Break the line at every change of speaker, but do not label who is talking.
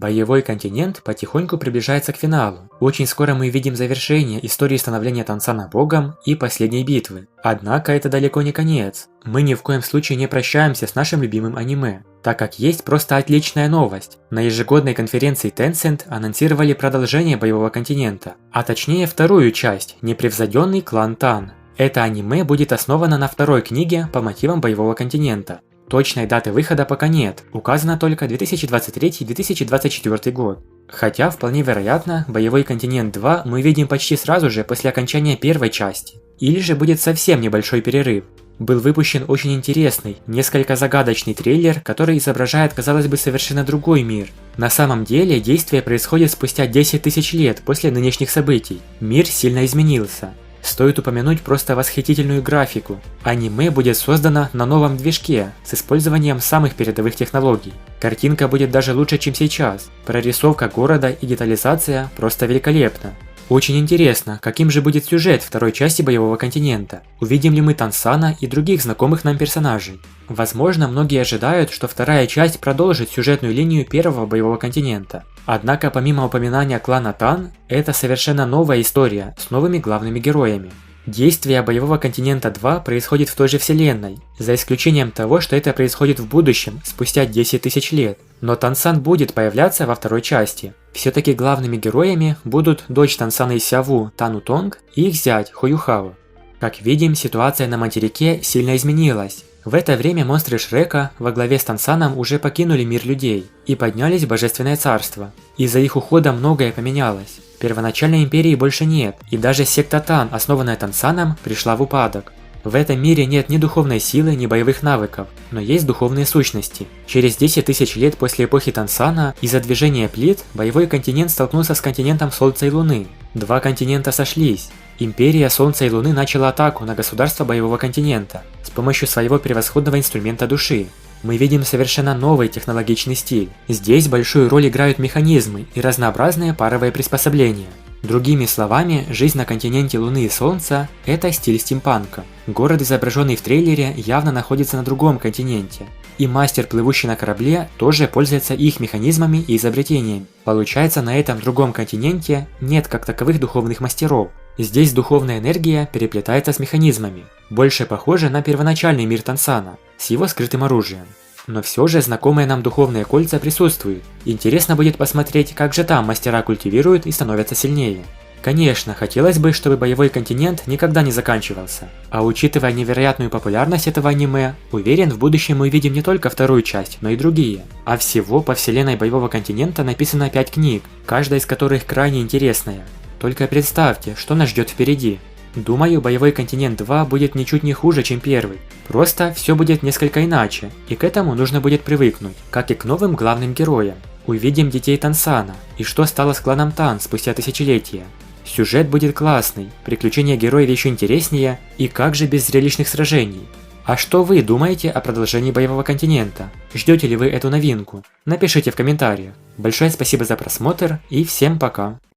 Боевой континент потихоньку приближается к финалу. Очень скоро мы видим завершение истории становления Тансана богом и последней битвы. Однако это далеко не конец. Мы ни в коем случае не прощаемся с нашим любимым аниме, так как есть просто отличная новость. На ежегодной конференции Tencent анонсировали продолжение Боевого континента, а точнее вторую часть «Непревзойденный клан Тан». Это аниме будет основано на второй книге по мотивам Боевого континента. Точной даты выхода пока нет, указано только 2023-2024 год. Хотя, вполне вероятно, Боевой континент 2 мы видим почти сразу же после окончания первой части. Или же будет совсем небольшой перерыв. Был выпущен очень интересный, несколько загадочный трейлер, который изображает, казалось бы, совершенно другой мир. На самом деле, действие происходит спустя 10 тысяч лет после нынешних событий. Мир сильно изменился. Стоит упомянуть просто восхитительную графику. Аниме будет создано на новом движке с использованием самых передовых технологий. Картинка будет даже лучше, чем сейчас. Прорисовка города и детализация просто великолепна. Очень интересно, каким же будет сюжет второй части Боевого континента. Увидим ли мы Тансана и других знакомых нам персонажей? Возможно, многие ожидают, что вторая часть продолжит сюжетную линию первого Боевого континента. Однако, помимо упоминания клана Тан, это совершенно новая история с новыми главными героями. Действие Боевого континента 2 происходит в той же вселенной, за исключением того, что это происходит в будущем, спустя 10 тысяч лет. Но Тансан будет появляться во второй части. Все-таки главными героями будут дочь Тансана и Сяву Тану Тонг и их зять Хоюхао. Как видим, ситуация на материке сильно изменилась. В это время монстры Шрека во главе с Тансаном уже покинули мир людей и поднялись в Божественное Царство. Из-за их ухода многое поменялось. Первоначальной империи больше нет, и даже секта Тан, основанная Тансаном, пришла в упадок. В этом мире нет ни духовной силы, ни боевых навыков, но есть духовные сущности. Через 10 тысяч лет после эпохи Тансана из-за движения плит Боевой континент столкнулся с континентом Солнца и Луны. Два континента сошлись. Империя Солнца и Луны начала атаку на государство Боевого континента с помощью своего превосходного инструмента души. Мы видим совершенно новый технологичный стиль. Здесь большую роль играют механизмы и разнообразные паровые приспособления. Другими словами, жизнь на континенте Луны и Солнца – это стиль стимпанка. Город, изображенный в трейлере, явно находится на другом континенте. И мастер, плывущий на корабле, тоже пользуется их механизмами и изобретениями. Получается, на этом другом континенте нет как таковых духовных мастеров. Здесь духовная энергия переплетается с механизмами. Больше похоже на первоначальный мир Тансана, с его скрытым оружием. Но все же знакомые нам духовные кольца присутствуют. Интересно будет посмотреть, как же там мастера культивируют и становятся сильнее. Конечно, хотелось бы, чтобы Боевой континент никогда не заканчивался. А учитывая невероятную популярность этого аниме, уверен, в будущем мы увидим не только вторую часть, но и другие. А всего по вселенной Боевого континента написано 5 книг, каждая из которых крайне интересная. Только представьте, что нас ждет впереди. Думаю, Боевой континент 2 будет ничуть не хуже, чем первый. Просто все будет несколько иначе, и к этому нужно будет привыкнуть, как и к новым главным героям. Увидим детей Тансана, и что стало с кланом Тан спустя тысячелетия. Сюжет будет классный, приключения героев еще интереснее, и как же без зрелищных сражений. А что вы думаете о продолжении Боевого континента? Ждете ли вы эту новинку? Напишите в комментариях. Большое спасибо за просмотр и всем пока!